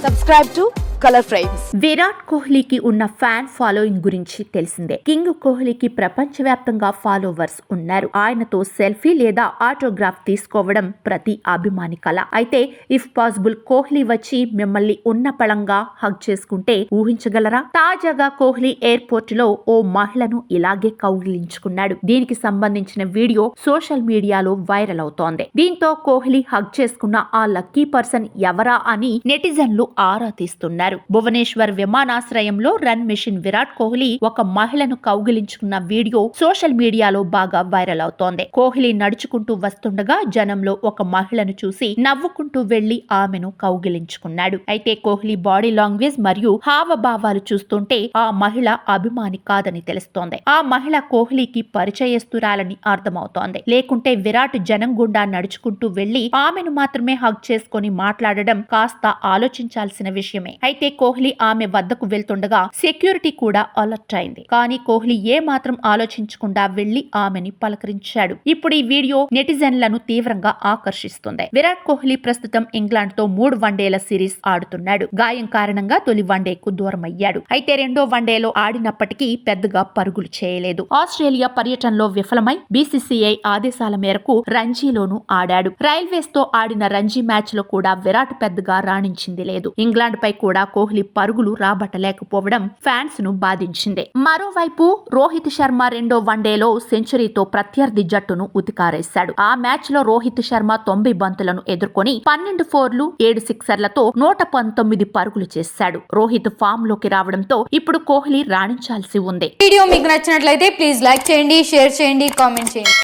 Subscribe to Color Frames. Virat కోహ్లీకి ఉన్న fan following గురించి తెలిసిందే. కింగ్ కోహ్లీకి ప్రపంచవ్యాప్తంగా ఫాలోవర్స్ ఉన్నారు. ఆయనతో సెల్ఫీ లేదా ఆటోగ్రాఫ్ తీసుకోవడం ప్రతి అభిమాని కల. అయితే ఇఫ్ పాసిబుల్ కోహ్లీ వచ్చి మిమ్మల్ని ఉన్న పళంగా హగ్ చేసుకుంటే ఊహించగలరా? తాజాగా కోహ్లీ ఎయిర్పోర్ట్ లో ఓ మహిళను ఇలాగే కౌగిలించుకున్నాడు. దీనికి సంబంధించిన వీడియో సోషల్ మీడియాలో వైరల్ అవుతోంది. దీంతో కోహ్లీ హగ్ చేసుకున్న ఆ లక్కీ పర్సన్ ఎవరా అని నెటిజన్లు ఆరా తీస్తున్నారు. భువనేశ్వర్ విమానాశ్రయంలో రన్ మెషిన్ విరాట్ కోహ్లీ ఒక మహిళను కౌగిలించుకున్న వీడియో సోషల్ మీడియాలో బాగా వైరల్ అవుతోంది. కోహ్లీ నడుచుకుంటూ వస్తుండగా జనంలో ఒక మహిళను చూసి నవ్వుకుంటూ వెళ్లి ఆమెను కౌగిలించుకున్నాడు. అయితే కోహ్లీ బాడీ లాంగ్వేజ్ మరియు హావభావాలు చూస్తుంటే ఆ మహిళ అభిమాని కాదని తెలుస్తోంది. ఆ మహిళ కోహ్లీకి పరిచయస్తురాలని అర్థమవుతోంది. లేకుంటే విరాట్ జనం గుండా నడుచుకుంటూ వెళ్లి ఆమెను మాత్రమే హగ్ చేసుకుని మాట్లాడడం కాస్త ఆలోచించాల్సిన విషయమే. అయితే కోహ్లీ ఆమె వద్దకు వెళ్తుండగా సెక్యూరిటీ కూడా అలర్ట్ అయింది. కానీ కోహ్లీ ఏ మాత్రం ఆలోచించకుండా వెళ్లి ఆమెని పలకరించాడు. ఇప్పుడు ఈ వీడియో నెటిజన్లను తీవ్రంగా ఆకర్షిస్తుంది. విరాట్ కోహ్లీ ప్రస్తుతం ఇంగ్లాండ్ తో 3 వన్డేల సిరీస్ ఆడుతున్నాడు. గాయం కారణంగా తొలి వన్డేకు దూరమయ్యాడు. అయితే రెండో వన్డేలో ఆడినప్పటికీ పెద్దగా పరుగులు చేయలేదు. ఆస్ట్రేలియా పర్యటనలో విఫలమై బీసీసీఐ ఆదేశాల మేరకు రంజీలోనూ ఆడాడు. రైల్వేస్ తో ఆడిన రంజీ మ్యాచ్ లో కూడా విరాట్ పెద్దగా రాణించింది లేదు. ఇంగ్లాండ్ పై కూడా కోహ్లీ పరుగులు రాబట్టలేకపోవడం ఫ్యాన్స్ ను బాధించింది. మరోవైపు రోహిత్ శర్మ రెండో వన్డేలో సెంచరీతో ప్రత్యర్థి జట్టును ఉతికారేశాడు. ఆ మ్యాచ్ లో రోహిత్ శర్మ 90 బంతులను ఎదుర్కొని 12 ఫోర్లు 7 సిక్సర్లతో 119 పరుగులు చేశాడు. రోహిత్ ఫామ్ లోకి రావడంతో ఇప్పుడు కోహ్లీ రాణించాల్సి ఉంది. వీడియో మీకు నచ్చినట్లయితే ప్లీజ్ లైక్ చేయండి, షేర్ చేయండి, కామెంట్ చేయండి.